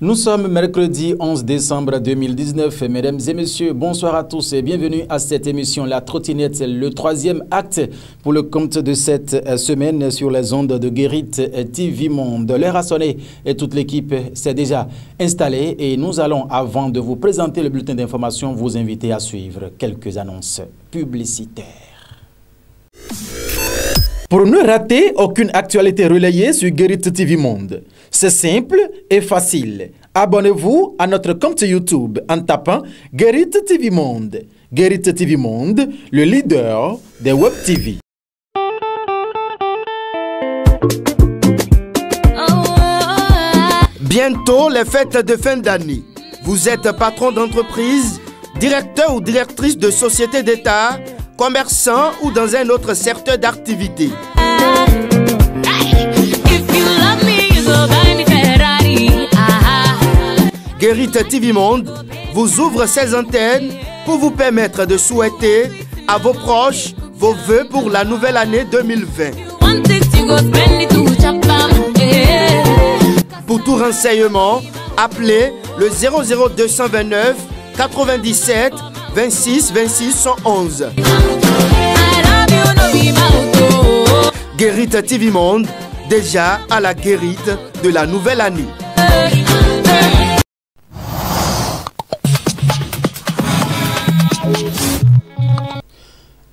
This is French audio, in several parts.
Nous sommes mercredi 11 décembre 2019. Mesdames et messieurs, bonsoir à tous et bienvenue à cette émission La Trottinette, le troisième acte pour le compte de cette semaine sur les ondes de Guérit TV Monde. L'heure a sonné et toute l'équipe s'est déjà installée et nous allons, avant de vous présenter le bulletin d'information, vous inviter à suivre quelques annonces publicitaires. Pour ne rater aucune actualité relayée sur Guérit TV Monde, c'est simple et facile. Abonnez-vous à notre compte YouTube en tapant Guérit TV Monde. Guérit TV Monde, le leader des Web TV. Bientôt les fêtes de fin d'année. Vous êtes patron d'entreprise, directeur ou directrice de société d'État, commerçant ou dans un autre secteur d'activité. Guérit TV Monde vous ouvre ses antennes pour vous permettre de souhaiter à vos proches vos vœux pour la nouvelle année 2020. Pour tout renseignement, appelez le 00229 97 26 26 111. Guérit TV Monde, déjà à la guérite de la nouvelle année.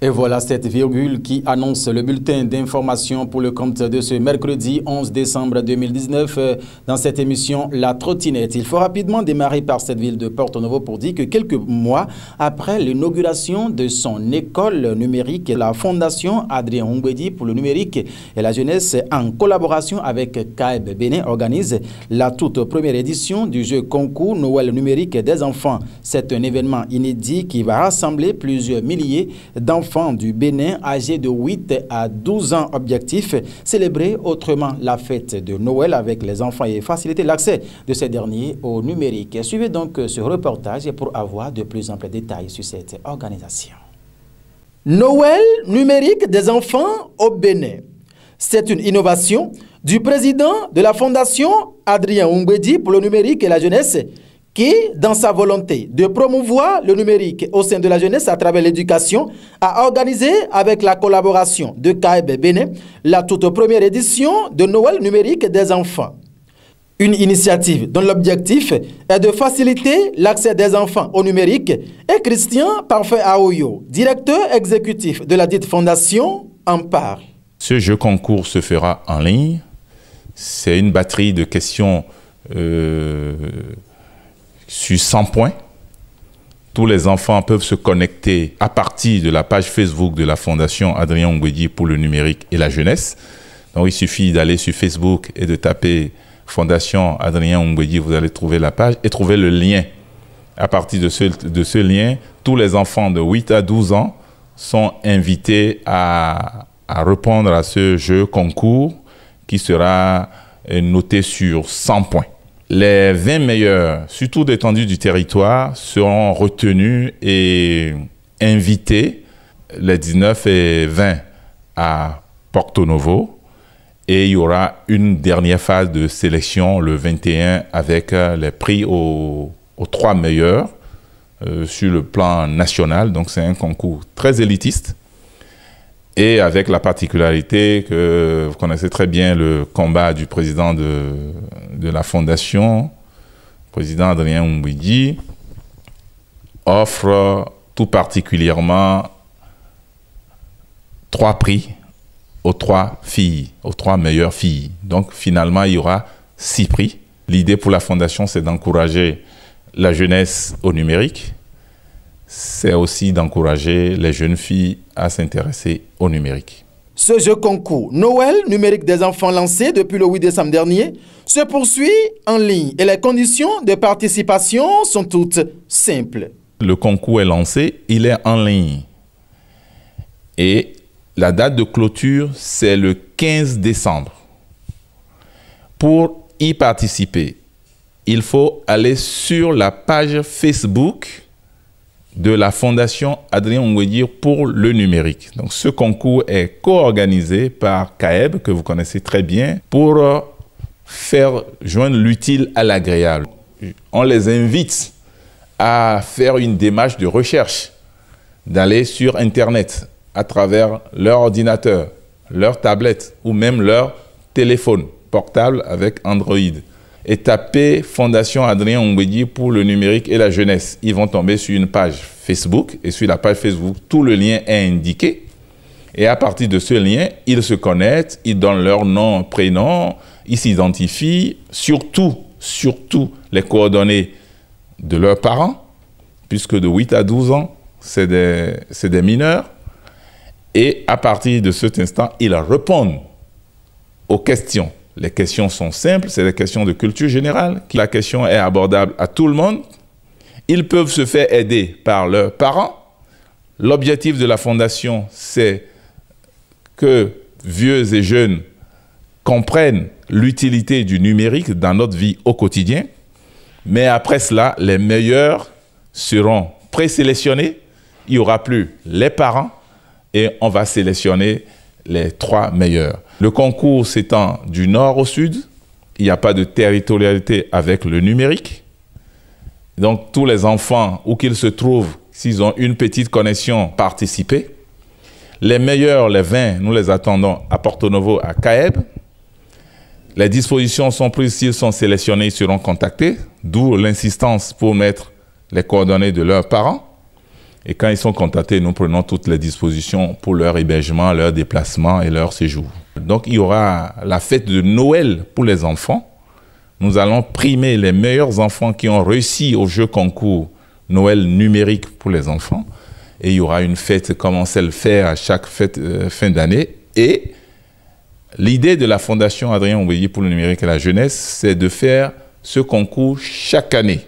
Et voilà cette virgule qui annonce le bulletin d'information pour le compte de ce mercredi 11 décembre 2019 dans cette émission La Trottinette. Il faut rapidement démarrer par cette ville de Porto-Novo pour dire que quelques mois après l'inauguration de son école numérique, la Fondation Adrien Ongwedi pour le numérique et la jeunesse, en collaboration avec CAEB Bénin, organise la toute première édition du jeu concours Noël numérique des enfants. C'est un événement inédit qui va rassembler plusieurs milliers d'enfants du Bénin âgés de 8 à 12 ans. Objectif, célébrer autrement la fête de Noël avec les enfants et faciliter l'accès de ces derniers au numérique. Suivez donc ce reportage pour avoir de plus amples détails sur cette organisation. Noël numérique des enfants au Bénin. C'est une innovation du président de la Fondation Adrien Ongwedi pour le numérique et la jeunesse qui, dans sa volonté de promouvoir le numérique au sein de la jeunesse à travers l'éducation, a organisé avec la collaboration de CAEB Bénin la toute première édition de Noël numérique des enfants. Une initiative dont l'objectif est de faciliter l'accès des enfants au numérique et Christian Parfait Aoyo, directeur exécutif de la dite fondation, en parle. Ce jeu concours se fera en ligne. C'est une batterie de questions sur 100 points. Tous les enfants peuvent se connecter à partir de la page Facebook de la Fondation Adrien Ongwedi pour le numérique et la jeunesse. Donc il suffit d'aller sur Facebook et de taper Fondation Adrien Ongwedi, vous allez trouver la page et trouver le lien. À partir de ce lien, tous les enfants de 8 à 12 ans sont invités à répondre à ce jeu concours qui sera noté sur 100 points. Les 20 meilleurs, surtout d'étendue du territoire, seront retenus et invités les 19 et 20 à Porto-Novo. Et il y aura une dernière phase de sélection le 21 avec les prix aux 3 meilleurs sur le plan national. Donc c'est un concours très élitiste. Et avec la particularité que vous connaissez très bien le combat du président de la Fondation, président Adrien Ongwedi, offre tout particulièrement 3 prix aux 3 filles, aux 3 meilleures filles. Donc finalement, il y aura 6 prix. L'idée pour la Fondation, c'est d'encourager la jeunesse au numérique. C'est aussi d'encourager les jeunes filles à s'intéresser au numérique. Ce jeu concours Noël numérique des enfants lancé depuis le 8 décembre dernier se poursuit en ligne et les conditions de participation sont toutes simples. Le concours est lancé, il est en ligne. Et la date de clôture, c'est le 15 décembre. Pour y participer, il faut aller sur la page Facebook de la Fondation Adrien Ongwedi pour le numérique. Donc ce concours est co-organisé par CAEB, que vous connaissez très bien, pour faire joindre l'utile à l'agréable. on les invite à faire une démarche de recherche, d'aller sur Internet à travers leur ordinateur, leur tablette ou même leur téléphone portable avec Android et taper Fondation Adrien Ongwedi pour le numérique et la jeunesse. Ils vont tomber sur une page Facebook et sur la page Facebook, tout le lien est indiqué. Et à partir de ce lien, ils se connectent, ils donnent leur nom, prénom, ils s'identifient, surtout les coordonnées de leurs parents, puisque de 8 à 12 ans, c'est des mineurs. Et à partir de cet instant, ils répondent aux questions. Les questions sont simples, c'est des questions de culture générale. La question est abordable à tout le monde. Ils peuvent se faire aider par leurs parents. L'objectif de la Fondation, c'est que vieux et jeunes comprennent l'utilité du numérique dans notre vie au quotidien. Mais après cela, les meilleurs seront présélectionnés. Il n'y aura plus les parents et on va sélectionner les 3 meilleurs. Le concours s'étend du nord au sud. Il n'y a pas de territorialité avec le numérique. Donc tous les enfants, où qu'ils se trouvent, s'ils ont une petite connexion, participer. Les meilleurs, les 20, nous les attendons à Porto Novo, à Caeb. Les dispositions sont prises, s'ils sont sélectionnés, ils seront contactés, d'où l'insistance pour mettre les coordonnées de leurs parents. Et quand ils sont contactés, nous prenons toutes les dispositions pour leur hébergement, leur déplacement et leur séjour. Donc il y aura la fête de Noël pour les enfants. Nous allons primer les meilleurs enfants qui ont réussi au jeu concours Noël numérique pour les enfants. Et il y aura une fête comme on sait le faire à chaque fête fin d'année. Et l'idée de la Fondation Adrien Ongwedi pour le numérique et la jeunesse, c'est de faire ce concours chaque année.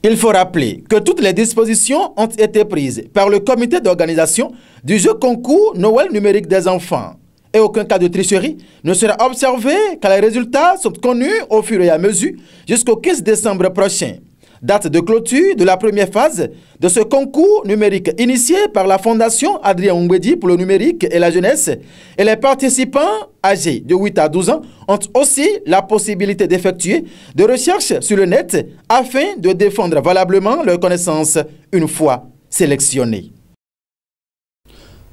Il faut rappeler que toutes les dispositions ont été prises par le comité d'organisation du jeu concours Noël numérique des enfants. Et aucun cas de tricherie ne sera observé car les résultats sont connus au fur et à mesure jusqu'au 15 décembre prochain. Date de clôture de la première phase de ce concours numérique initié par la Fondation Adrien Ongwedi pour le numérique et la jeunesse. Et les participants âgés de 8 à 12 ans ont aussi la possibilité d'effectuer des recherches sur le net afin de défendre valablement leurs connaissances une fois sélectionnés.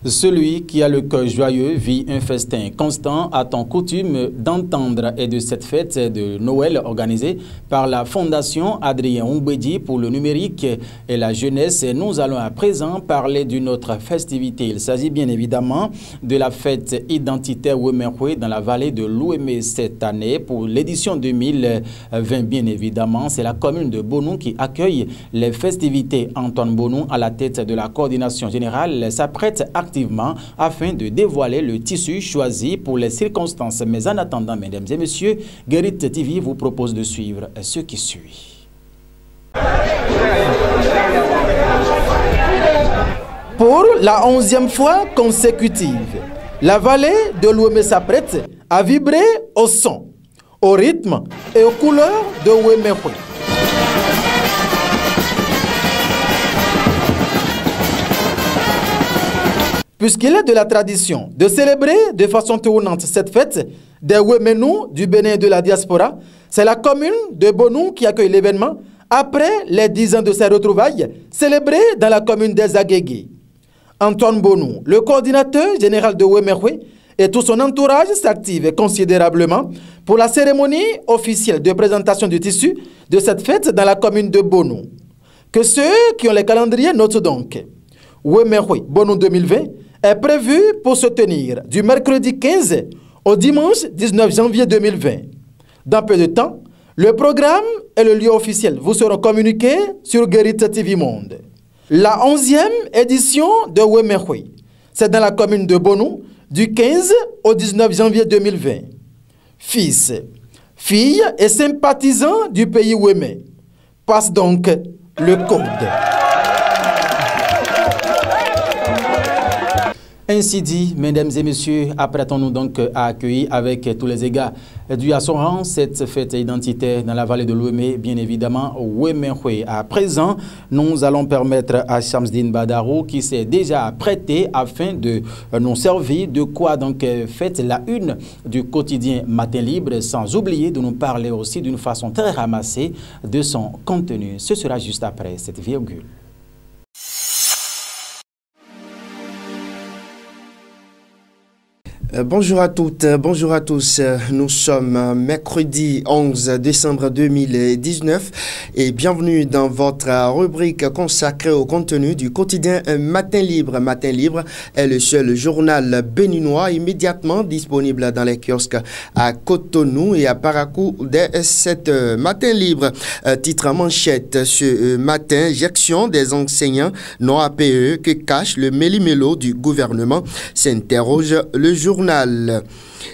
Celui qui a le cœur joyeux vit un festin constant, a-t-on coutume d'entendre, et de cette fête de Noël organisée par la Fondation Adrien Ongwedi pour le numérique et la jeunesse. Nous allons à présent parler d'une autre festivité. Il s'agit bien évidemment de la fête identitaire Ouéméroué dans la vallée de l'Ouémé cette année pour l'édition 2020 bien évidemment. C'est la commune de Bonou qui accueille les festivités. Antoine Bonou, à la tête de la coordination générale, s'apprête afin de dévoiler le tissu choisi pour les circonstances. Mais en attendant, mesdames et messieurs, Guérit TV vous propose de suivre ce qui suit. Pour la 11e fois consécutive, la vallée de l'Ouémé s'apprête à vibrer au son, au rythme et aux couleurs de Ouéméroué. Puisqu'il est de la tradition de célébrer de façon tournante cette fête des Ouéménous du Bénin et de la diaspora, c'est la commune de Bonou qui accueille l'événement après les 10 ans de ses retrouvailles célébrées dans la commune des Aguégués. Antoine Bonou, le coordinateur général de Ouéméroué, et tout son entourage s'activent considérablement pour la cérémonie officielle de présentation du tissu de cette fête dans la commune de Bonou. Que ceux qui ont les calendriers notent donc. Ouéméroué Bonou 2020 est prévu pour se tenir du mercredi 15 au dimanche 19 janvier 2020. Dans peu de temps, le programme et le lieu officiel vous seront communiqués sur Guérit TV Monde. La 11e édition de Ouéméroué, c'est dans la commune de Bonou du 15 au 19 janvier 2020. Fils, filles et sympathisants du pays Ouémé, passe donc le code. Ainsi dit, mesdames et messieurs, apprêtons-nous donc à accueillir avec tous les égards du Assoran cette fête identitaire dans la vallée de l'Ouémé, bien évidemment, Ouémé-Houé. À présent, nous allons permettre à Shamsdine Badarou, qui s'est déjà prêté afin de nous servir de quoi donc fête la une du quotidien Matin Libre, sans oublier de nous parler aussi d'une façon très ramassée de son contenu. Ce sera juste après cette virgule. Bonjour à toutes, bonjour à tous. Nous sommes mercredi 11 décembre 2019 et bienvenue dans votre rubrique consacrée au contenu du quotidien Matin Libre. Matin Libre est le seul journal béninois immédiatement disponible dans les kiosques à Cotonou et à Parakou dès 7 heures. Matin Libre, titre manchette ce matin, gestion des enseignants non APE que cache le méli-mélo du gouvernement, s'interroge le journal.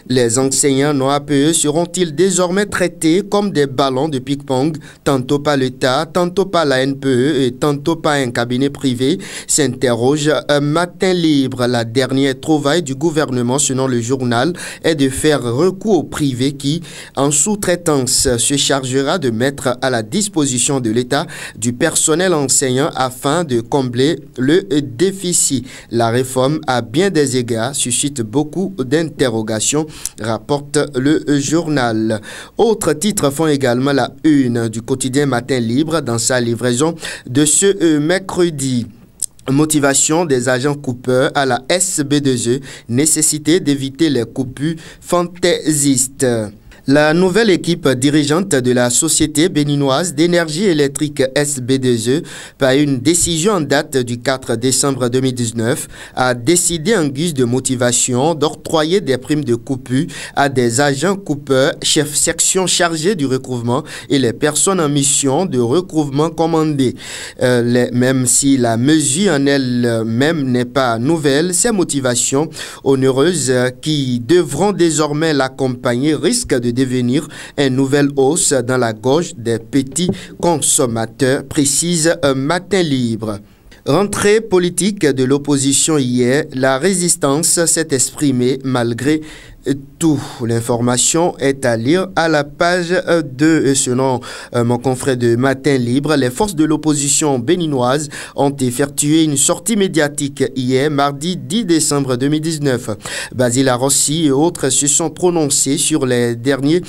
Les enseignants non APE seront-ils désormais traités comme des ballons de ping-pong, tantôt par l'État, tantôt par la NPE et tantôt par un cabinet privé? S'interroge Matin Libre. La dernière trouvaille du gouvernement, selon le journal, est de faire recours au privé qui, en sous-traitance, se chargera de mettre à la disposition de l'État du personnel enseignant afin de combler le déficit. La réforme, à bien des égards, suscite beaucoup d'interrogations, rapporte le journal. Autres titres font également la une du quotidien Matin Libre dans sa livraison de ce mercredi. Motivation des agents coupeurs à la SB2E, nécessité d'éviter les coupures fantaisistes. La nouvelle équipe dirigeante de la Société béninoise d'énergie électrique SB2E, par une décision en date du 4 décembre 2019, a décidé en guise de motivation d'octroyer des primes de coupure à des agents coupeurs, chefs section chargés du recouvrement et les personnes en mission de recouvrement commandé. Même si la mesure en elle-même n'est pas nouvelle, ces motivations onéreuses qui devront désormais l'accompagner risquent de devenir une nouvelle hausse dans la gorge des petits consommateurs, précise Matin Libre. Rentrée politique de l'opposition hier, la résistance s'est exprimée malgré tout. L'information est à lire à la page 2. Selon mon confrère de Matin Libre, les forces de l'opposition béninoise ont effectué une sortie médiatique hier, mardi 10 décembre 2019. Basile Rossi et autres se sont prononcés sur les derniers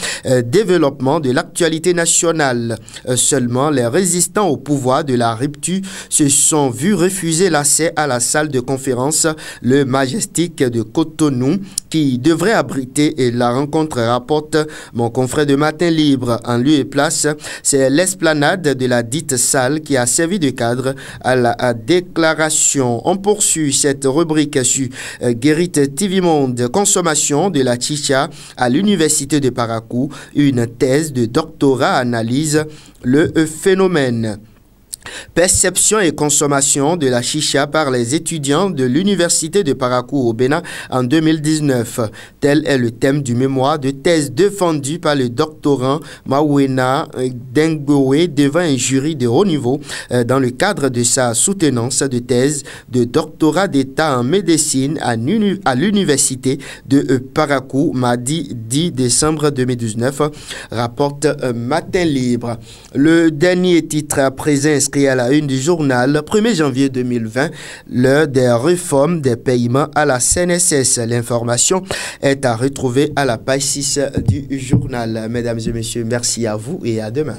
développements de l'actualité nationale. Seulement, les résistants au pouvoir de la rupture se sont vus refuser l'accès à la salle de conférence Le Majestic de Cotonou, qui devrait abriter la rencontre, rapporte mon confrère de Matin Libre. En lieu et place, c'est l'esplanade de la dite salle qui a servi de cadre à la déclaration. On poursuit cette rubrique sur Guérit TV Monde. Consommation de la chicha à l'université de Parakou. Une thèse de doctorat analyse le phénomène. Perception et consommation de la chicha par les étudiants de l'université de Parakou au Bénin en 2019. Tel est le thème du mémoire de thèse défendu par le doctorant Mawena Dengbowe devant un jury de haut niveau dans le cadre de sa soutenance de thèse de doctorat d'État en médecine à l'université de Parakou, mardi 10 décembre 2019, rapporte Matin Libre. Le dernier titre à présent inscrit à la une du journal, 1er janvier 2020, l'heure des réformes des paiements à la CNSS. L'information est à retrouver à la page 6 du journal. Mesdames et messieurs, merci à vous et à demain.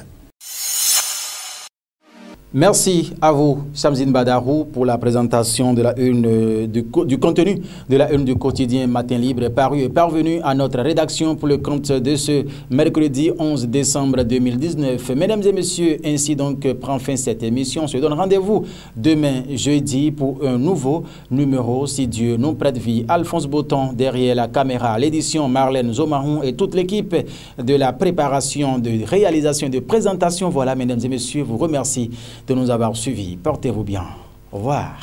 Merci à vous, Shamsdine Badarou, pour la présentation de la une du contenu de la une du quotidien Matin Libre, paru et parvenu à notre rédaction pour le compte de ce mercredi 11 décembre 2019. Mesdames et messieurs, ainsi donc prend fin cette émission. On se donne rendez-vous demain jeudi pour un nouveau numéro, si Dieu nous prête vie. Alphonse Boton derrière la caméra, l'édition Marlène Zomarron et toute l'équipe de la préparation, de réalisation et de présentation. Voilà, mesdames et messieurs, vous remercie de nous avoir suivis. Portez-vous bien. Au revoir.